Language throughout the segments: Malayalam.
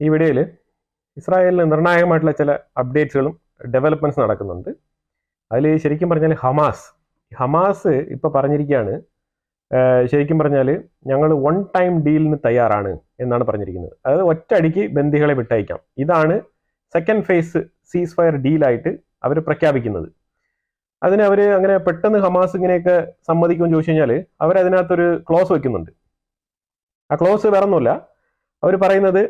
ഈ വീഡിയോയിൽ ഇസ്രായേലിന് നിർണായകമായിട്ടുള്ള ചില അപ്ഡേറ്റ്സുകളും ഡെവലപ്മെന്റ്സ് നടക്കുന്നുണ്ട്. അതിൽ ശരിക്കും പറഞ്ഞാൽ ഹമാസ് ഇപ്പോൾ പറഞ്ഞിരിക്കുകയാണ്, ശരിക്കും പറഞ്ഞാൽ ഞങ്ങൾ വൺ ടൈം ഡീലിന് തയ്യാറാണ് എന്നാണ് പറഞ്ഞിരിക്കുന്നത്. അതായത് ഒറ്റയടിക്ക് ബന്ദികളെ വിട്ടയക്കാം. ഇതാണ് സെക്കൻഡ് ഫേസ് സീസ് ഫയർ ഡീലായിട്ട് അവർ പ്രഖ്യാപിക്കുന്നത്. അതിന് അവർ അങ്ങനെ പെട്ടെന്ന് ഹമാസ് ഇങ്ങനെയൊക്കെ സമ്മതിക്കുമെന്ന് ചോദിച്ചു കഴിഞ്ഞാൽ അവരതിനകത്തൊരു ക്ലോസ് വെക്കുന്നുണ്ട്. ആ ക്ലോസ് വേറൊന്നുമില്ല, അവർ പറയുന്നത്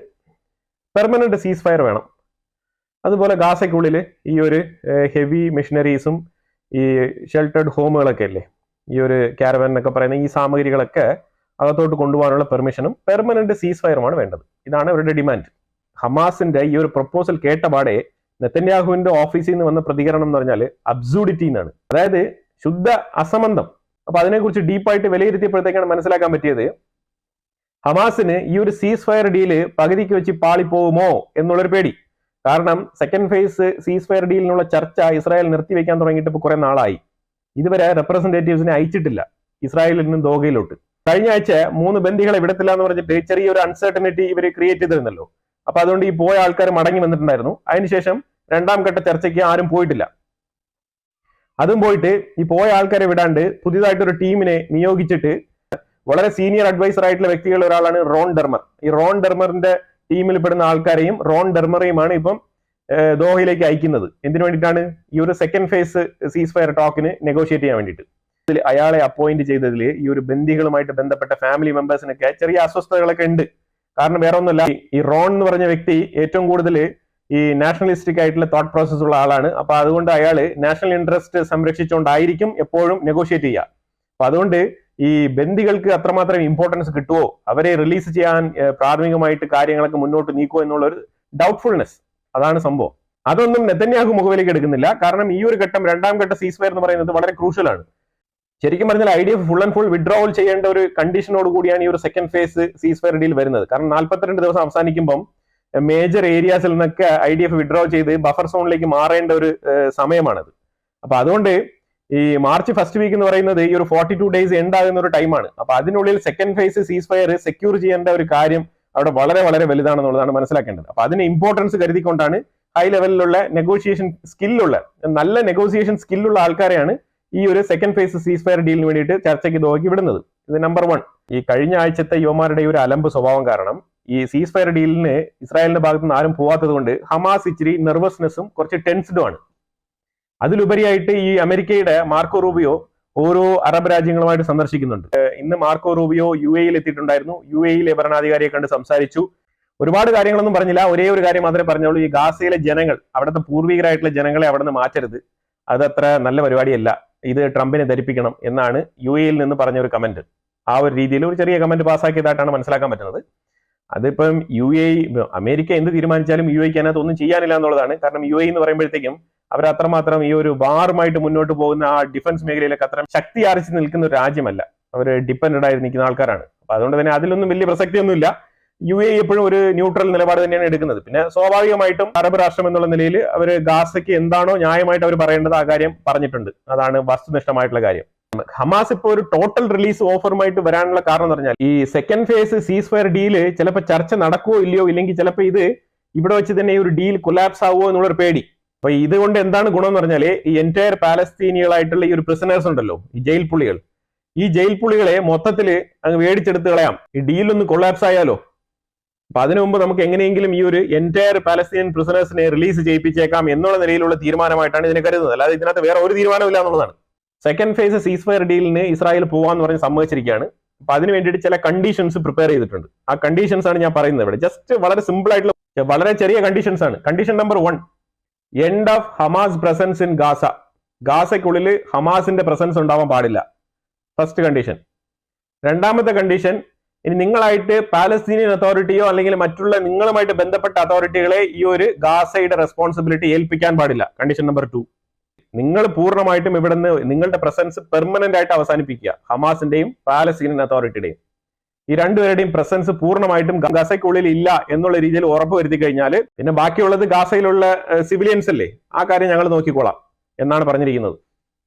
പെർമനന്റ് സീസ് ഫയർ വേണം. അതുപോലെ ഗാസയ്ക്കുള്ളിൽ ഈ ഒരു ഹെവി മെഷീനറീസും ഈ ഷെൽട്ടേഡ് ഹോമുകളൊക്കെ അല്ലേ, ഈ ഒരു കാരവൻ എന്നൊക്കെ പറയുന്ന ഈ സാമഗ്രികളൊക്കെ അകത്തോട്ട് കൊണ്ടുപോകാനുള്ള പെർമിഷനും പെർമനന്റ് സീസ് ഫയറുമാണ് വേണ്ടത്. ഇതാണ് അവരുടെ ഡിമാൻഡ്. ഹമാസിന്റെ ഈ ഒരു പ്രപ്പോസൽ കേട്ടപാടെ നെതന്യാഹുവിന്റെ ഓഫീസിൽ നിന്ന് വന്ന പ്രതികരണം എന്ന് പറഞ്ഞാൽ അബ്സൂഡിറ്റി എന്നാണ്, അതായത് ശുദ്ധ അസംബന്ധം. അപ്പൊ അതിനെക്കുറിച്ച് ഡീപ്പായിട്ട് വിലയിരുത്തിയപ്പോഴത്തേക്കാണ് മനസ്സിലാക്കാൻ പറ്റിയത് ഹമാസിന് ഈ ഒരു സീസ് ഫയർ ഡീല് പകുതിക്ക് വെച്ച് പാളിപ്പോകുമോ എന്നുള്ളൊരു പേടി. കാരണം സെക്കൻഡ് ഫേസ് സീസ് ഫയർ ഡീലിനുള്ള ചർച്ച ഇസ്രായേൽ നിർത്തിവെക്കാൻ തുടങ്ങിയിട്ട് ഇപ്പോൾ കുറെ നാളായി. ഇതുവരെ റെപ്രസെന്റേറ്റീവ്സിനെ അയച്ചിട്ടില്ല ഇസ്രായേലിൽ നിന്നും ദോഹയിലോട്ട്. കഴിഞ്ഞ ആഴ്ച 3 ബന്ദികളെ വിടത്തില്ല എന്ന് പറഞ്ഞിട്ട് ചെറിയൊരു അൺസർട്ടനിറ്റി ഇവർ ക്രിയേറ്റ് ചെയ്തിരുന്നല്ലോ. അപ്പൊ അതുകൊണ്ട് ഈ പോയ ആൾക്കാർ മടങ്ങി വന്നിട്ടുണ്ടായിരുന്നു. അതിനുശേഷം 2ാം ഘട്ട ചർച്ചയ്ക്ക് ആരും പോയിട്ടില്ല. അതും പോയിട്ട് ഈ പോയ ആൾക്കാരെ വിടാണ്ട് പുതിയതായിട്ടൊരു ടീമിനെ നിയോഗിച്ചിട്ട് വളരെ സീനിയർ അഡ്വൈസർ ആയിട്ടുള്ള വ്യക്തികളിൽ ഒരാളാണ് റോൺ ഡെർമർ. ഈ റോൺ ഡെർമറിന്റെ ടീമിൽ പെടുന്ന ആൾക്കാരെയും റോൺ ഡെർമറെയുമാണ് ഇപ്പം ദോഹയിലേക്ക് അയക്കുന്നത്. എന്തിനു വേണ്ടിയിട്ടാണ്? ഈ ഒരു സെക്കൻഡ് ഫേസ് സീസ് ഫയർ ടോക്കിന് നെഗോഷിയേറ്റ് ചെയ്യാൻ വേണ്ടിയിട്ട്. അയാളെ അപ്പോയിന്റ് ചെയ്തതിൽ ഈ ഒരു ബന്ദികളുമായിട്ട് ബന്ധപ്പെട്ട ഫാമിലി മെമ്പേഴ്സിനൊക്കെ ചെറിയ അസ്വസ്ഥതകളൊക്കെ ഉണ്ട്. കാരണം വേറെ ഒന്നുമല്ല, ഈ റോൺ എന്ന് പറഞ്ഞ വ്യക്തി ഏറ്റവും കൂടുതൽ ഈ നാഷണലിസ്റ്റിക് ആയിട്ടുള്ള തോട്ട് പ്രോസസ് ഉള്ള ആളാണ്. അപ്പൊ അതുകൊണ്ട് അയാള് നാഷണൽ ഇൻട്രസ്റ്റ് സംരക്ഷിച്ചുകൊണ്ടായിരിക്കും എപ്പോഴും നെഗോഷിയേറ്റ് ചെയ്യുക. അപ്പൊ അതുകൊണ്ട് ഈ ബന്ദികൾക്ക് അത്രമാത്രം ഇമ്പോർട്ടൻസ് കിട്ടുമോ, അവരെ റിലീസ് ചെയ്യാൻ പ്രാഥമികമായിട്ട് കാര്യങ്ങളൊക്കെ മുന്നോട്ട് നീക്കുമോ എന്നുള്ള ഒരു ഡൗട്ട്ഫുൾനെസ്, അതാണ് സംഭവം. അതൊന്നും നെതന്യാഹു മുഖവിലേക്ക് എടുക്കുന്നില്ല. കാരണം ഈ ഒരു ഘട്ടം 2ാം ഘട്ട സീസ് ഫയർ എന്ന് പറയുന്നത് വളരെ ക്രൂഷ്യൽ ആണ്. ശരിക്കും പറഞ്ഞാൽ IDF full and full withdrawal ചെയ്യേണ്ട ഒരു കണ്ടീഷനോട് കൂടിയാണ് ഈ ഒരു സെക്കൻഡ് ഫേസ് സീസ് ഫയർ ഡീൽ വരുന്നത്. കാരണം 42 ദിവസം അവസാനിക്കുമ്പം മേജർ ഏരിയാസിൽ നിന്നൊക്കെ IDF വിഡ്രോ ചെയ്ത് ബഫർ സോണിലേക്ക് മാറേണ്ട ഒരു സമയമാണത്. അപ്പൊ അതുകൊണ്ട് ഈ മാർച്ച് ഫസ്റ്റ് വീക്ക് എന്ന് പറയുന്നത് ഈ ഒരു 42 ഡേയ്സ് എൻഡ് ആകുന്ന ഒരു ടൈമാണ്. അപ്പൊ അതിനുള്ളിൽ സെക്കൻഡ് ഫേസ് സീസ് ഫയർ സെക്യൂർ ചെയ്യേണ്ട ഒരു കാര്യം അവിടെ വളരെ വളരെ വലുതാണെന്നുള്ളതാണ് മനസ്സിലാക്കേണ്ടത്. അപ്പൊ അതിന് ഇമ്പോർട്ടൻസ് കരുതിക്കൊണ്ടാണ് ഹൈ ലെവലിലുള്ള നെഗോഷിയേഷൻ സ്കില്ലുള്ള നല്ല നെഗോഷിയേഷൻ സ്കില്ലുള്ള ആൾക്കാരെയാണ് ഈ ഒരു സെക്കൻഡ് ഫേസ് സീസ് ഫയർ ഡീലിന് വേണ്ടിയിട്ട് ചർച്ചയ്ക്ക് നോക്കി വിടുന്നത്. ഇത് നമ്പർ 1. ഈ കഴിഞ്ഞ ആഴ്ചത്തെ യുവമാരുടെ ഒരു അലമ്പ് സ്വഭാവം കാരണം ഈ സീസ് ഫയർ ഡീലിന് ഇസ്രായേലിന്റെ ഭാഗത്ത് നിന്ന് ആരും പോവാത്തത് കൊണ്ട് ഹമാസ് ഇച്ചിരി നെർവസ്നെസ്സും കുറച്ച് ടെൻസ്ഡും ആണ്. അതിലുപരിയായിട്ട് ഈ അമേരിക്കയുടെ മാർക്കോ റൂബിയോ ഓരോ അറബ് രാജ്യങ്ങളുമായിട്ട് സന്ദർശിക്കുന്നുണ്ട്. ഇന്ന് മാർക്കോ റൂബിയോ UAE എത്തിയിട്ടുണ്ടായിരുന്നു. UAE ഭരണാധികാരിയെ കണ്ട് സംസാരിച്ചു. ഒരുപാട് കാര്യങ്ങളൊന്നും പറഞ്ഞില്ല. ഒരേ ഒരു കാര്യം മാത്രമേ പറഞ്ഞുള്ളൂ, ഈ ഗാസയിലെ ജനങ്ങൾ, അവിടുത്തെ പൂർവികരായിട്ടുള്ള ജനങ്ങളെ അവിടെ നിന്ന് മാറ്റരുത്, അതത്ര നല്ല പരിപാടിയല്ല, ഇത് ട്രംപിനെ ധരിപ്പിക്കണം എന്നാണ് UAE നിന്ന് പറഞ്ഞ ഒരു കമന്റ്. ആ ഒരു രീതിയിൽ ഒരു ചെറിയ കമന്റ് പാസ്സാക്കിയതായിട്ടാണ് മനസ്സിലാക്കാൻ പറ്റുന്നത്. അതിപ്പം അമേരിക്ക എന്ത് തീരുമാനിച്ചാലും UAEക്ക് അതിനകത്ത് ഒന്നും ചെയ്യാനില്ല എന്നുള്ളതാണ്. കാരണം UAE എന്ന് പറയുമ്പോഴത്തേക്കും അവർ അത്രമാത്രം ഈ ഒരു വാറുമായിട്ട് മുന്നോട്ട് പോകുന്ന ആ ഡിഫൻസ് മേഖലയിലൊക്കെ അത്ര ശക്തി ആർജിച്ച് നിൽക്കുന്ന ഒരു രാജ്യമല്ല. അവർ ഡിപ്പെൻഡഡ് ആയി നിൽക്കുന്ന ആൾക്കാരാണ്. അപ്പൊ അതുകൊണ്ട് തന്നെ അതിലൊന്നും വലിയ പ്രസക്തിയൊന്നുമില്ല. UAE എപ്പോഴും ഒരു ന്യൂട്രൽ നിലപാട് തന്നെയാണ് എടുക്കുന്നത്. പിന്നെ സ്വാഭാവികമായിട്ടും അറബ് രാഷ്ട്രം എന്നുള്ള നിലയിൽ അവർ ഗാസയ്ക്ക് എന്താണോ ന്യായമായിട്ട് അവർ പറയേണ്ടത് ആ കാര്യം പറഞ്ഞിട്ടുണ്ട്. അതാണ് വസ്തുനിഷ്ഠമായിട്ടുള്ള കാര്യം. ഹമാസ് ഇപ്പോൾ ഒരു ടോട്ടൽ റിലീസ് ഓഫറുമായിട്ട് വരാനുള്ള കാരണം എന്ന് പറഞ്ഞാൽ ഈ സെക്കൻഡ് ഫേസ് സീസ് ഫയർ ഡീല് ചിലപ്പോൾ ചർച്ച നടക്കുമോ ഇല്ലയോ, ഇല്ലെങ്കിൽ ചിലപ്പോൾ ഇത് ഇവിടെ വെച്ച് തന്നെ ഈ ഒരു ഡീൽ കൊലാപ്സ് ആവുമോ എന്നുള്ളൊരു പേടി. അപ്പൊ ഇതുകൊണ്ട് എന്താണ് ഗുണം എന്ന് പറഞ്ഞാൽ ഈ എൻറ്റയർ പാലസ്തീനികളായിട്ടുള്ള ഈ ഒരു പ്രിസണേഴ്സ് ഉണ്ടല്ലോ, ഈ ജയിൽ പുള്ളികൾ, ഈ ജയിൽ പുള്ളികളെ മൊത്തത്തിൽ അങ്ങ് മേടിച്ചെടുത്ത് കളയാം ഈ ഡീലൊന്ന് കൊളാപ്സ് ആയാലോ. അപ്പൊ അതിനു മുമ്പ് നമുക്ക് എങ്ങനെയെങ്കിലും ഈ ഒരു എൻറ്റയർ പാലസ്തീനിയൻ പ്രിസണേഴ്സിനെ റിലീസ് ചെയ്യിപ്പിച്ചേക്കാം എന്നുള്ള നിലയിലുള്ള തീരുമാനമായിട്ടാണ് ഇതിനെ കരുതുന്നത്. അല്ലാതെ ഇതിനകത്ത് വേറെ ഒരു തീരുമാനമില്ല എന്നുള്ളതാണ്. സെക്കൻഡ് ഫേസ് സീസ് ഫയർ ഡീലിന് ഇസ്രായേൽ പോവാന്ന് പറഞ്ഞ് സമ്മതിച്ചിരിക്കുകയാണ്. അപ്പൊ അതിന് വേണ്ടിയിട്ട് ചില കണ്ടീഷൻസ് പ്രിപ്പയർ ചെയ്തിട്ടുണ്ട്. ആ കണ്ടീഷൻസ് ആണ് ഞാൻ പറയുന്നത് ഇവിടെ. ജസ്റ്റ് വളരെ സിമ്പിൾ ആയിട്ടുള്ള വളരെ ചെറിയ കണ്ടീഷൻസ് ആണ്. Condition number 1, end of Hamas presence in Gaza. ഗാസയ്ക്കുള്ളിൽ ഹമാസിന്റെ പ്രസൻസ് ഉണ്ടാവാൻ പാടില്ല, ഫസ്റ്റ് കണ്ടീഷൻ. 2ാമത്തെ കണ്ടീഷൻ, ഇനി നിങ്ങളായിട്ട് പാലസ്തീനിയൻ അതോറിറ്റിയോ അല്ലെങ്കിൽ മറ്റുള്ള നിങ്ങളുമായിട്ട് ബന്ധപ്പെട്ട അതോറിറ്റികളെ ഈ ഒരു ഗാസയുടെ റെസ്പോൺസിബിലിറ്റി ഏൽപ്പിക്കാൻ പാടില്ല, കണ്ടീഷൻ നമ്പർ 2. നിങ്ങൾ പൂർണ്ണമായിട്ടും ഇവിടുന്ന് നിങ്ങളുടെ പ്രസൻസ് പെർമനന്റ് ആയിട്ട് അവസാനിപ്പിക്കുക, ഹമാസിന്റെയും പാലസ്തീനിയൻ അതോറിറ്റിയുടെയും. ഈ രണ്ടുപേരുടെയും പ്രസൻസ് പൂർണ്ണമായിട്ടും ഗാസയ്ക്കുള്ളിൽ ഇല്ല എന്നുള്ള രീതിയിൽ ഉറപ്പ് വരുത്തി കഴിഞ്ഞാൽ പിന്നെ ബാക്കിയുള്ളത് ഗാസയിലുള്ള സിവിലിയൻസ് അല്ലേ, ആ കാര്യം ഞങ്ങൾ നോക്കിക്കോളാം എന്നാണ് പറഞ്ഞിരിക്കുന്നത്.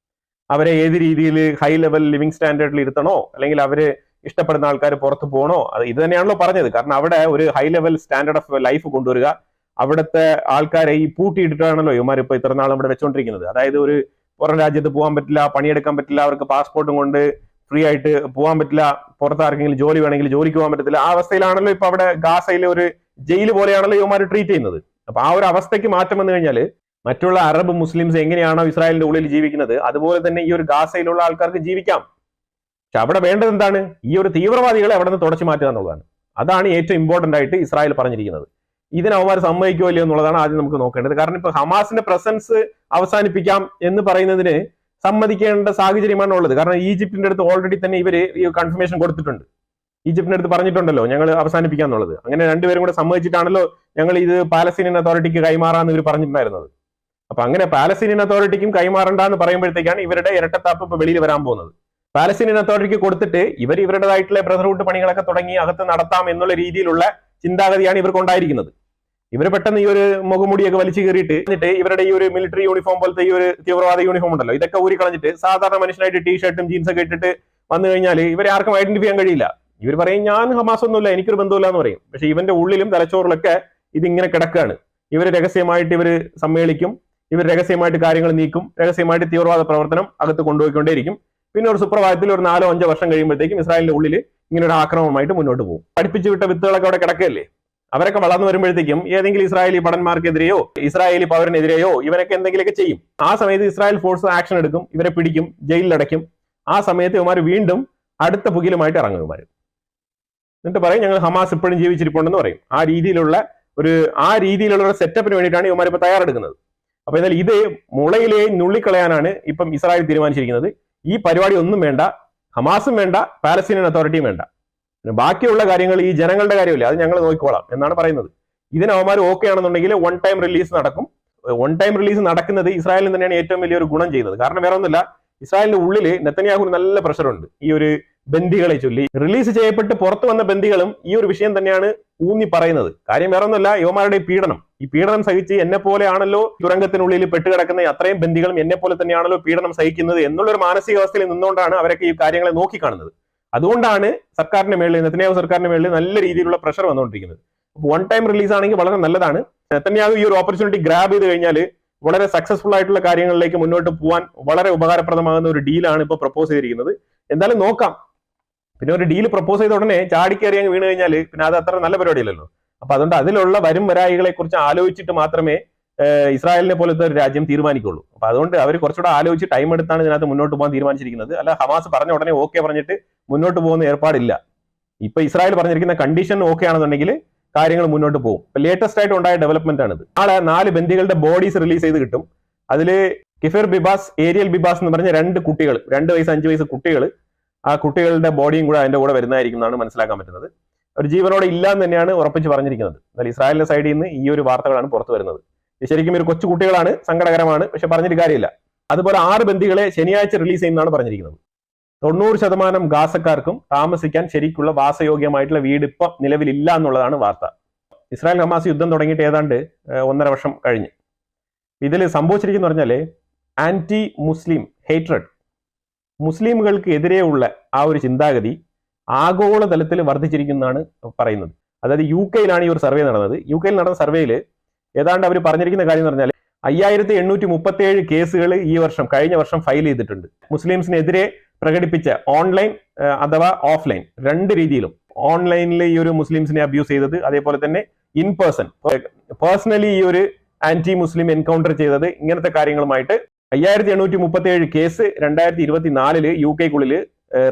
അവരെ ഏത് രീതിയിൽ ഹൈ ലെവൽ ലിവിങ് സ്റ്റാൻഡേർഡിൽ ഇരുത്തണോ അല്ലെങ്കിൽ അവര് ഇഷ്ടപ്പെടുന്ന ആൾക്കാർ പുറത്ത് പോകണോ, അത് ഇത് തന്നെയാണല്ലോ പറഞ്ഞത്. കാരണം അവിടെ ഒരു high level standard of life കൊണ്ടുവരിക, അവിടുത്തെ ആൾക്കാരെ ഈ പൂട്ടിയിട്ടിട്ടാണല്ലോ ഇവന്മാർ ഇപ്പൊ ഇത്ര നാൾ ഇവിടെ വെച്ചുകൊണ്ടിരിക്കുന്നത്. അതായത് ഒരു പുറം രാജ്യത്ത് പോകാൻ പറ്റില്ല, പണിയെടുക്കാൻ പറ്റില്ല, അവർക്ക് പാസ്പോർട്ടും കൊണ്ട് ഫ്രീ ആയിട്ട് പോകാൻ പറ്റില്ല, പുറത്ത് ആർക്കെങ്കിലും ജോലി വേണമെങ്കിൽ ജോലിക്ക് പോകാൻ പറ്റത്തില്ല. ആ അവസ്ഥയിലാണല്ലോ ഇപ്പൊ അവിടെ ഗാസയിലെ ഒരു ജയിൽ പോലെയാണല്ലോ ഇവന്മാർ ട്രീറ്റ് ചെയ്യുന്നത്. അപ്പൊ ആ ഒരു അവസ്ഥയ്ക്ക് മാറ്റം വന്നു കഴിഞ്ഞാൽ മറ്റുള്ള അറബ് മുസ്ലിംസ് എങ്ങനെയാണോ ഇസ്രായേലിന്റെ ഉള്ളിൽ ജീവിക്കുന്നത് അതുപോലെ തന്നെ ഈ ഒരു ഗാസയിലുള്ള ആൾക്കാർക്ക് ജീവിക്കാം. പക്ഷെ അവിടെ വേണ്ടത് എന്താണ്? ഈ ഒരു തീവ്രവാദികളെ അവിടെ നിന്ന് തുടച്ചു മാറ്റുക എന്നുള്ളതാണ്. അതാണ് ഏറ്റവും ഇമ്പോർട്ടന്റ് ആയിട്ട് ഇസ്രായേൽ പറഞ്ഞിരിക്കുന്നത്. ഇതിന് അവന്മാർ സമ്മതിക്കോ ഇല്ലയോ എന്നുള്ളതാണ് ആദ്യം നമുക്ക് നോക്കേണ്ടത്. കാരണം ഇപ്പൊ ഹമാസിന്റെ പ്രസൻസ് അവസാനിപ്പിക്കാം എന്ന് പറയുന്നതിന് സമ്മതിക്കേണ്ട സാഹചര്യമാണ് ഉള്ളത്. കാരണം ഈജിപ്തിന്റെ അടുത്ത് ഓൾറെഡി തന്നെ ഇവര് ഈ കൺഫർമേഷൻ കൊടുത്തിട്ടുണ്ട്. ഈജിപ്തിന്റെ അടുത്ത് പറഞ്ഞിട്ടുണ്ടല്ലോ ഞങ്ങൾ അവസാനിപ്പിക്കാന്നുള്ളത്. അങ്ങനെ രണ്ടുപേരും കൂടെ സമ്മതിച്ചിട്ടാണല്ലോ ഞങ്ങൾ ഇത് പാലസ്തീനിയൻ അതോറിറ്റിക്ക് കൈമാറാന്ന് ഇവർ പറഞ്ഞിട്ടുണ്ടായിരുന്നത്. അപ്പൊ അങ്ങനെ പാലസ്തീനിയൻ അതോറിറ്റിക്കും കൈമാറണ്ട എന്ന് പറയുമ്പോഴത്തേക്കാണ് ഇവരുടെ ഇരട്ടത്താപ്പ് ഇപ്പൊ വെളിയിൽ വരാൻ പോകുന്നത്. പാലസ്തീനിയൻ അതോറിറ്റിക്ക് കൊടുത്തിട്ട് ഇവരുടേതായിട്ടുള്ള ബ്രദർഹുഡ് പണികളൊക്കെ തുടങ്ങി അകത്ത് നടത്താം എന്നുള്ള രീതിയിലുള്ള ചിന്താഗതിയാണ് ഇവർക്കുണ്ടായിരിക്കുന്നത്. ഇവർ പെട്ടെന്ന് ഈ ഒരു മുഖമുടിയൊക്കെ വലിച്ചു കയറിയിട്ട് എന്നിട്ട് ഇവരുടെ ഈ ഒരു മിലിറ്ററി യൂണിഫോം പോലത്തെ ഈ ഒരു തീവ്രവാദ യൂണിഫോം ഉണ്ടല്ലോ ഇതൊക്കെ ഊരിക്കളഞ്ഞിട്ട് സാധാരണ മനുഷ്യനായിട്ട് ടീഷർട്ടും ജീൻസൊക്കെ ഇട്ടിട്ട് വന്നു കഴിഞ്ഞാൽ ഇവരെ ആർക്കും ഐഡന്റിഫൈ ചെയ്യാൻ കഴിയില്ല. ഇവർ പറയും ഞാൻ ഹമാസ് ഒന്നുമില്ല, എനിക്കൊരു ബന്ധമില്ല എന്ന് പറയും. പക്ഷെ ഇവന്റെ ഉള്ളിലും തലച്ചോറിലൊക്കെ ഇതിങ്ങനെ കിടക്കുകയാണ്. ഇവർ രഹസ്യമായിട്ട് ഇവർ സമ്മേളിക്കും, ഇവർ രഹസ്യമായിട്ട് കാര്യങ്ങൾ നീക്കും, രഹസ്യമായിട്ട് തീവ്രവാദ പ്രവർത്തനം അകത്ത് കൊണ്ടുപോയിക്കൊണ്ടേയിരിക്കും. പിന്നെ ഒരു സുപ്രഭാതത്തിൽ ഒരു 4-5 വർഷം കഴിയുമ്പോഴത്തേക്കും ഇസ്രായേലിന്റെ ഉള്ളിൽ ഇങ്ങനെ ഒരു ആക്രമണമായിട്ട് മുന്നോട്ട് പോകും. പഠിപ്പിച്ചു വിട്ട വിത്തുകളൊക്കെ അവിടെ കിടക്കുകയല്ലേ. അവരൊക്കെ വളർന്നു വരുമ്പോഴത്തേക്കും ഏതെങ്കിലും ഇസ്രായേലി ഭടന്മാർക്കെതിരെയോ ഇസ്രായേലി പൗരനെതിരെയോ ഇവരൊക്കെ എന്തെങ്കിലുമൊക്കെ ചെയ്യും. ആ സമയത്ത് ഇസ്രായേൽ ഫോഴ്സ് ആക്ഷൻ എടുക്കും, ഇവരെ പിടിക്കും, ജയിലിലടയ്ക്കും. ആ സമയത്ത് ഇവന്മാർ വീണ്ടും അടുത്ത പുകിലുമായിട്ട് ഇറങ്ങും ഇവന്മാർ. എന്നിട്ട് പറയും ഞങ്ങൾ ഹമാസ് ഇപ്പോഴും ജീവിച്ചിരിപ്പുണ്ടെന്ന് പറയും. ആ രീതിയിലുള്ള ഒരു സെറ്റപ്പിന് വേണ്ടിയിട്ടാണ് ഇവന്മാർ ഇപ്പൊ തയ്യാറെടുക്കുന്നത്. അപ്പൊ എന്നാൽ ഇത് മുളയിലെ നുള്ളിക്കളയാനാണ് ഇപ്പം ഇസ്രായേൽ തീരുമാനിച്ചിരിക്കുന്നത്. ഈ പരിപാടി ഒന്നും വേണ്ട, ഹമാസും വേണ്ട, പാലസ്തീനിയൻ അതോറിറ്റിയും വേണ്ട, ബാക്കിയുള്ള കാര്യങ്ങൾ ഈ ജനങ്ങളുടെ കാര്യമില്ല, അത് ഞങ്ങൾ നോക്കിക്കോളാം എന്നാണ് പറയുന്നത്. ഇതിന് അവന്മാർ ഓക്കെ ആണെന്നുണ്ടെങ്കിൽ വൺ ടൈം റിലീസ് നടക്കും. വൺ ടൈം റിലീസ് നടക്കുന്നത് ഇസ്രായേലിന് തന്നെയാണ് ഏറ്റവും വലിയൊരു ഗുണം ചെയ്യുന്നത്. കാരണം വേറെ ഒന്നുമില്ല, ഇസ്രായേലിന്റെ ഉള്ളിൽ നെതന്യാഹുവിന് നല്ല പ്രഷറുണ്ട്. ഈ ഒരു ബന്ദികളെ ചൊല്ലി റിലീസ് ചെയ്യപ്പെട്ട് പുറത്തു വന്ന ബന്ദികളും ഈ ഒരു വിഷയം തന്നെയാണ് ഊന്നി പറയുന്നത്. കാര്യം വേറെ ഒന്നുമില്ല, യുവമാരുടെ ഈ പീഡനം സഹിച്ച് എന്നെ പോലെയാണല്ലോ തുരങ്കത്തിനുള്ളിൽ പെട്ടുകിടക്കുന്ന അത്രയും ബന്ദികളും എന്നെ പോലെ തന്നെയാണല്ലോ പീഡനം സഹിക്കുന്നത് എന്നുള്ളൊരു മാനസികാവസ്ഥയിൽ നിന്നുകൊണ്ടാണ് അവരൊക്കെ ഈ കാര്യങ്ങളെ നോക്കിക്കാണുന്നത്. അതുകൊണ്ടാണ് സർക്കാരിന്റെ മേളിൽ, നെതന്യാഹു സർക്കാരിന്റെ മേളിൽ നല്ല രീതിയിലുള്ള പ്രഷർ വന്നുകൊണ്ടിരിക്കുന്നത്. വൺ ടൈം റിലീസ് ആണെങ്കിൽ വളരെ നല്ലതാണ്. നെതന്യാഹു ഈ ഒരു ഓപ്പർച്യൂണിറ്റി ഗ്രാബ് ചെയ്ത് കഴിഞ്ഞാൽ വളരെ സക്സസ്ഫുൾ ആയിട്ടുള്ള കാര്യങ്ങളിലേക്ക് മുന്നോട്ട് പോകാൻ വളരെ ഉപകാരപ്രദമാകുന്ന ഒരു ഡീലാണ് ഇപ്പോൾ പ്രപ്പോസ് ചെയ്തിരിക്കുന്നത്. എന്തായാലും നോക്കാം. പിന്നെ ഒരു ഡീൽ പ്രപ്പോസ് ചെയ്ത ഉടനെ ചാടിക്കയറി അങ്ങ് വീണ് കഴിഞ്ഞാൽ പിന്നെ അത് അത്ര നല്ല പരിപാടിയല്ലല്ലോ. അപ്പൊ അതുകൊണ്ട് അതിലുള്ള വരും വരായികളെ കുറിച്ച് ആലോചിച്ചിട്ട് മാത്രമേ ഇസ്രായേലിനെ പോലത്തെ ഒരു രാജ്യം തീരുമാനിക്കുള്ളൂ. അപ്പൊ അതുകൊണ്ട് അവർ കുറച്ചുകൂടെ ആലോചിച്ച് ടൈം എടുത്താണ് ഇതിനകത്ത് മുന്നോട്ട് പോകാൻ തീരുമാനിച്ചിരിക്കുന്നത്. അല്ല ഹമാസ് പറഞ്ഞ ഉടനെ ഓക്കെ പറഞ്ഞിട്ട് മുന്നോട്ട് പോകുന്ന ഏർപ്പാടില്ല. ഇപ്പൊ ഇസ്രായേൽ പറഞ്ഞിരിക്കുന്ന കണ്ടീഷൻ ഓക്കെ ആണെന്നുണ്ടെങ്കിൽ കാര്യങ്ങൾ മുന്നോട്ട് പോകും. ഇപ്പൊ ലേറ്റസ്റ്റ് ആയിട്ട് ഉണ്ടായ ഡെവലപ്മെന്റ് ആണിത്. നാളെ 4 ബന്ദികളുടെ ബോഡീസ് റിലീസ് ചെയ്ത് കിട്ടും. അതിൽ കിഫിർ ബിബാസ്, ഏരിയൽ ബിബാസ് എന്ന് പറഞ്ഞ 2 കുട്ടികൾ, 2 വയസ്സ് 5 വയസ്സ് കുട്ടികൾ, ആ കുട്ടികളുടെ ബോഡിയും കൂടെ അതിന്റെ കൂടെ വരുന്നതായിരിക്കും എന്നാണ് മനസ്സിലാക്കാൻ പറ്റുന്നത്. ഒരു ജീവനോടെ ഇല്ല എന്ന് തന്നെയാണ് ഉറപ്പിച്ച് പറഞ്ഞിരിക്കുന്നത്. എന്നാൽ ഇസ്രായേലിന്റെ സൈഡിൽ നിന്ന് ഈ ഒരു വാർത്തകളാണ് പുറത്തു വരുന്നത്. ശരിക്കും ഒരു കൊച്ചു കുട്ടികളാണ്, സങ്കടകരമാണ്, പക്ഷെ പറഞ്ഞിട്ട് കാര്യമില്ല. അതുപോലെ 6 ബന്ദികളെ ശനിയാഴ്ച റിലീസ് ചെയ്യുന്നതാണ് പറഞ്ഞിരിക്കുന്നത്. 90% ഗാസക്കാർക്കും താമസിക്കാൻ ശരിക്കുള്ള വാസയോഗ്യമായിട്ടുള്ള വീട് ഇപ്പം നിലവിലില്ല എന്നുള്ളതാണ് വാർത്ത. ഇസ്രായേൽ ഹമാസ് യുദ്ധം തുടങ്ങിയിട്ട് ഏതാണ്ട് 1.5 വർഷം കഴിഞ്ഞ്. ഇതിൽ സംഭവിച്ചിരിക്കുന്ന പറഞ്ഞാൽ ആന്റി മുസ്ലിം ഹേറ്റ്രഡ്, മുസ്ലിമുകൾക്ക് എതിരെയുള്ള ആ ഒരു ചിന്താഗതി ആഗോളതലത്തിൽ വർദ്ധിച്ചിരിക്കുന്നതാണ് പറയുന്നത്. അതായത് UK ഈ ഒരു സർവേ നടന്നത്. UK നടന്ന സർവേയിൽ ഏതാണ്ട് അവർ പറഞ്ഞിരിക്കുന്ന കാര്യം എന്ന് പറഞ്ഞാൽ 5837 കേസുകൾ കഴിഞ്ഞ വർഷം ഫയൽ ചെയ്തിട്ടുണ്ട്. മുസ്ലിംസിനെതിരെ പ്രകടിപ്പിച്ച ഓൺലൈൻ അഥവാ ഓഫ്ലൈൻ 2 രീതിയിലും, ഓൺലൈനിൽ ഈ ഒരു മുസ്ലിംസിനെ അബ്യൂസ് ചെയ്തത്, അതേപോലെ തന്നെ ഇൻ പേഴ്സണലി ഈ ഒരു ആന്റി മുസ്ലിം എൻകൗണ്ടർ ചെയ്തത്, ഇങ്ങനത്തെ കാര്യങ്ങളുമായിട്ട് 5837 കേസ് 2024 UK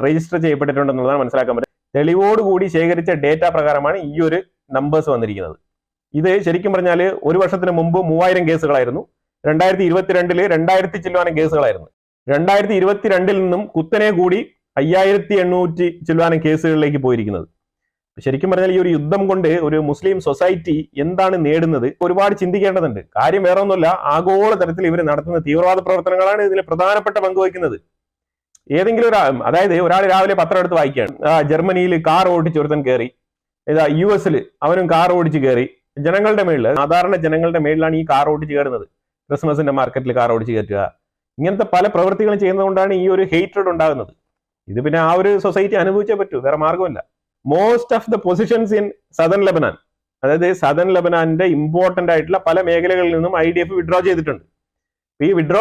രജിസ്റ്റർ ചെയ്യപ്പെട്ടിട്ടുണ്ടെന്നുള്ളതാണ് മനസ്സിലാക്കാൻ പറ്റുന്നത്. തെളിവോടുകൂടി ശേഖരിച്ച ഡേറ്റ പ്രകാരമാണ് ഈ ഒരു നമ്പേഴ്സ് വന്നിരിക്കുന്നത്. ഇത് ശരിക്കും പറഞ്ഞാൽ ഒരു വർഷത്തിന് മുമ്പ് 3000 കേസുകളായിരുന്നു. 2022 2000 ചില്ലുവാനം കേസുകളായിരുന്നു. 2022 നിന്നും കുത്തനെ കൂടി 5800 ചില്ലുവാനം കേസുകളിലേക്ക് പോയിരിക്കുന്നത്. ശരിക്കും പറഞ്ഞാൽ ഈ ഒരു യുദ്ധം കൊണ്ട് ഒരു മുസ്ലിം സൊസൈറ്റി എന്താണ് നേടുന്നത് ഒരുപാട് ചിന്തിക്കേണ്ടതുണ്ട്. കാര്യം വേറെ ഒന്നുമില്ല, ആഗോള തലത്തിൽ ഇവർ നടത്തുന്ന തീവ്രവാദ പ്രവർത്തനങ്ങളാണ് ഇതിൽ പ്രധാനപ്പെട്ട പങ്ക് വഹിക്കുന്നത്. ഏതെങ്കിലും അതായത് ഒരാൾ രാവിലെ പത്രം എടുത്ത് വായിക്കുകയാണ്, ജർമ്മനിയിൽ കാർ ഓടിച്ച് ഒരുത്തൻ കയറി, US അവനും കാർ ഓടിച്ച് കയറി. ജനങ്ങളുടെ മേളിൽ, സാധാരണ ജനങ്ങളുടെ മേളിലാണ് ഈ കാർ ഓടിച്ച് കയറുന്നത്. ക്രിസ്മസിന്റെ മാർക്കറ്റിൽ കാർ ഓടിച്ച് കയറ്റുക, ഇങ്ങനത്തെ പല പ്രവൃത്തികളും ചെയ്യുന്നതുകൊണ്ടാണ് ഈ ഒരു ഹേറ്റ്രഡ് ഉണ്ടാകുന്നത്. ഇത് പിന്നെ ആ ഒരു സൊസൈറ്റി അനുഭവിച്ചേ പറ്റൂ, വേറെ മാർഗമില്ല. Most of the positions in southern Lebanon, അതായത് സദൺ ലെബനാന്റെ ഇമ്പോർട്ടന്റ് ആയിട്ടുള്ള പല മേഖലകളിൽ നിന്നും IDF വിഡ്രോ ചെയ്തിട്ടുണ്ട്. ഈ വിഡ്രോ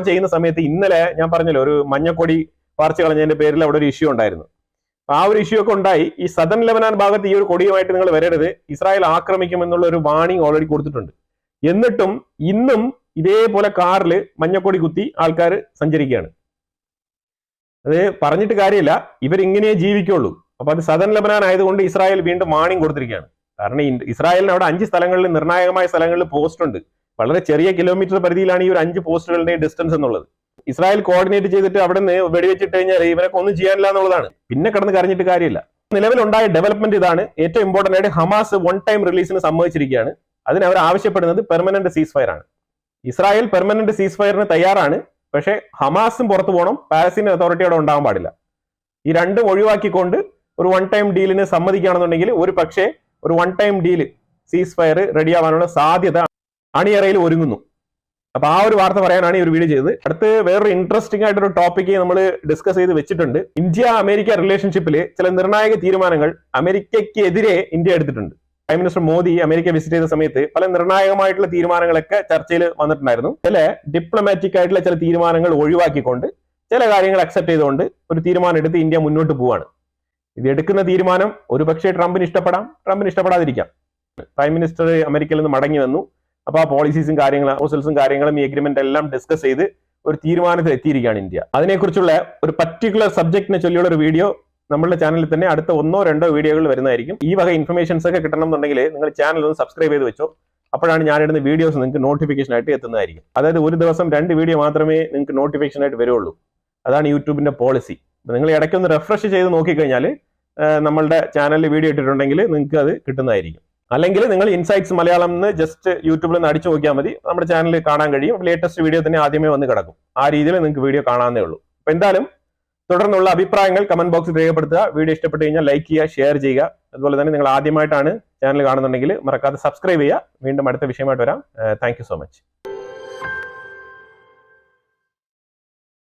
ചെയ്യുന്ന സമയത്ത് ഇന്നലെ ഞാൻ പറഞ്ഞല്ലോ ഒരു മഞ്ഞക്കൊടി പറിച്ചു കളഞ്ഞതിന്റെ പേരിൽ അവിടെ ഒരു ഇഷ്യൂ ഉണ്ടായിരുന്നു. ആ ഒരു ഇഷ്യൂ ഒക്കെ ഉണ്ടായി. ഈ സദൺ ലെബനാൻ ഭാഗത്ത് ഈ ഒരു കൊടിയുമായിട്ട് നിങ്ങൾ വരരുത്, ഇസ്രായേൽ ആക്രമിക്കും എന്നുള്ള ഒരു വാർണിംഗ് ഓൾറെഡി കൊടുത്തിട്ടുണ്ട്. എന്നിട്ടും ഇന്നും ഇതേപോലെ കാറിൽ മഞ്ഞക്കൊടി കുത്തി ആൾക്കാർ സഞ്ചരിക്കുകയാണ്. അത് പറഞ്ഞിട്ട് കാര്യമില്ല, ഇവരിങ്ങനെ ജീവിക്കുള്ളൂ. അപ്പൊ അത് സദൺ ലെബനാൻ ആയതുകൊണ്ട് ഇസ്രായേൽ വീണ്ടും വാർണിംഗ് കൊടുത്തിരിക്കുകയാണ്. കാരണം ഇസ്രായേലിന് അവിടെ 5 സ്ഥലങ്ങളിൽ നിർണായകമായ സ്ഥലങ്ങളിൽ പോസ്റ്റ് ഉണ്ട്. വളരെ ചെറിയ കിലോമീറ്റർ പരിധിയിലാണ് ഈ ഒരു 5 പോസ്റ്റുകളുടെ ഡിസ്റ്റൻസ് എന്നുള്ളത്. ഇസ്രായേൽ കോർഡിനേറ്റ് ചെയ്തിട്ട് അവിടെ നിന്ന് വെടിവെച്ചിട്ട് കഴിഞ്ഞാൽ ഇവരൊക്കെ ഒന്നും ചെയ്യാനില്ല എന്നുള്ളതാണ്. പിന്നെ കിടന്ന് കരഞ്ഞിട്ട് കാര്യമില്ല. നിലവിലുണ്ടായ ഡെവലപ്മെന്റ് ഇതാണ്. ഏറ്റവും ഇമ്പോർട്ടന്റ് ആയിട്ട് ഹമാസ് 1 ടൈം റിലീസിന് സമ്മതിച്ചിരിക്കുകയാണ്. അതിന് അവർ ആവശ്യപ്പെടുന്നത് പെർമനന്റ് സീസ് ഫയർ ആണ്. ഇസ്രായേൽ പെർമനന്റ് സീസ് ഫയറിന് തയ്യാറാണ്. പക്ഷേ ഹമാസും പുറത്തു പോകണം, പാലസ്തീൻ അതോറിറ്റി അവിടെ ഉണ്ടാകാൻ പാടില്ല. ഈ രണ്ടും ഒഴിവാക്കിക്കൊണ്ട് ഒരു 1 ടൈം ഡീലിന് സമ്മതിക്കുകയാണെന്നുണ്ടെങ്കിൽ ഒരു പക്ഷേ ഒരു 1 ടൈം ഡീല് സീസ് ഫയർ റെഡിയാവാനുള്ള സാധ്യത അണിയറയിൽ ഒരുങ്ങുന്നു. അപ്പൊ ആ ഒരു വാർത്ത പറയാനാണ് ഈ ഒരു വീഡിയോ ചെയ്തത്. അടുത്ത് വേറൊരു ഇൻട്രസ്റ്റിംഗ് ആയിട്ടൊരു ടോപ്പിക്ക് നമ്മൾ ഡിസ്കസ് ചെയ്ത് വെച്ചിട്ടുണ്ട്. ഇന്ത്യ അമേരിക്ക റിലേഷൻഷിപ്പിൽ ചില നിർണായക തീരുമാനങ്ങൾ അമേരിക്കയ്ക്കെതിരെ ഇന്ത്യ എടുത്തിട്ടുണ്ട്. Prime minister Modi America visit ചെയ്ത സമയത്ത് പല നിർണായകമായിട്ടുള്ള തീരുമാനങ്ങളൊക്കെ ചർച്ചയിൽ വന്നിട്ടുണ്ടായിരുന്നു. ചില ഡിപ്ലോമാറ്റിക് ആയിട്ടുള്ള ചില തീരുമാനങ്ങൾ ഒഴിവാക്കിക്കൊണ്ട് ചില കാര്യങ്ങൾ അക്സെപ്റ്റ് ചെയ്തുകൊണ്ട് ഒരു തീരുമാനം എടുത്ത് ഇന്ത്യ മുന്നോട്ട് പോവാണ്. ഇത് എടുക്കുന്ന തീരുമാനം ഒരുപക്ഷെ ട്രംപിന് ഇഷ്ടപ്പെടാം, ട്രംപിന് ഇഷ്ടപ്പെടാതിരിക്കാം. പ്രൈം മിനിസ്റ്റർ അമേരിക്കയിൽ നിന്ന് മടങ്ങി വന്നു. അപ്പൊ ആ പോളിസീസും കാര്യങ്ങളും ഈ എഗ്രിമെന്റ് എല്ലാം ഡിസ്കസ് ചെയ്ത് ഒരു തീരുമാനത്തിൽ എത്തിയിരിക്കുകയാണ് ഇന്ത്യ. അതിനെക്കുറിച്ചുള്ള ഒരു പർട്ടിക്കുലർ സബ്ജക്റ്റിനെ ചൊല്ലിയുള്ള ഒരു വീഡിയോ നമ്മളുടെ ചാനലിൽ തന്നെ അടുത്ത 1-2 വീഡിയോകൾ വരുന്നതായിരിക്കും. ഈ വക ഇൻഫർമേഷൻസ് ഒക്കെ കിട്ടണം എന്നുണ്ടെങ്കിൽ നിങ്ങൾ ചാനൽ ഒന്ന് സബ്സ്ക്രൈബ് ചെയ്ത് വെച്ചോ. അപ്പോഴാണ് ഞാനിടുന്ന വീഡിയോസ് നിങ്ങൾക്ക് നോട്ടിഫിക്കേഷൻ ആയിട്ട് എത്തുന്നതായിരിക്കും. അതായത് ഒരു ദിവസം 2 വീഡിയോ മാത്രമേ നിങ്ങൾക്ക് നോട്ടിഫിക്കേഷൻ ആയിട്ട് വരുള്ളൂ. അതാണ് യൂട്യൂബിന്റെ പോളിസി. നിങ്ങൾ ഇടയ്ക്കൊന്ന് റിഫ്രഷ് ചെയ്ത് നോക്കിക്കഴിഞ്ഞാൽ നമ്മളുടെ ചാനലിൽ വീഡിയോ ഇട്ടിട്ടുണ്ടെങ്കിൽ നിങ്ങൾക്ക് അത് കിട്ടുന്നതായിരിക്കും. അല്ലെങ്കിൽ നിങ്ങൾ ഇൻസൈറ്റ്സ് മലയാളം എന്ന് ജസ്റ്റ് യൂട്യൂബിൽ നിന്ന് അടിച്ചു നോക്കിയാൽ മതി, നമ്മുടെ ചാനലിൽ കാണാൻ കഴിയും. ലേറ്റസ്റ്റ് വീഡിയോ തന്നെ ആദ്യമേ വന്ന് കിടക്കും. ആ രീതിയിൽ നിങ്ങൾക്ക് വീഡിയോ കാണാവുന്നേ ഉള്ളൂ. അപ്പൊ എന്തായാലും തുടർന്നുള്ള അഭിപ്രായങ്ങൾ കമന്റ് ബോക്സിൽ രേഖപ്പെടുത്തുക. വീഡിയോ ഇഷ്ടപ്പെട്ട് കഴിഞ്ഞാൽ ലൈക്ക് ചെയ്യുക, ഷെയർ ചെയ്യുക. അതുപോലെ തന്നെ നിങ്ങൾ ആദ്യമായിട്ടാണ് ചാനൽ കാണുന്നുണ്ടെങ്കിൽ മറക്കാതെ സബ്സ്ക്രൈബ് ചെയ്യുക. വീണ്ടും അടുത്ത വിഷയമായിട്ട് വരാം. Thank you so much.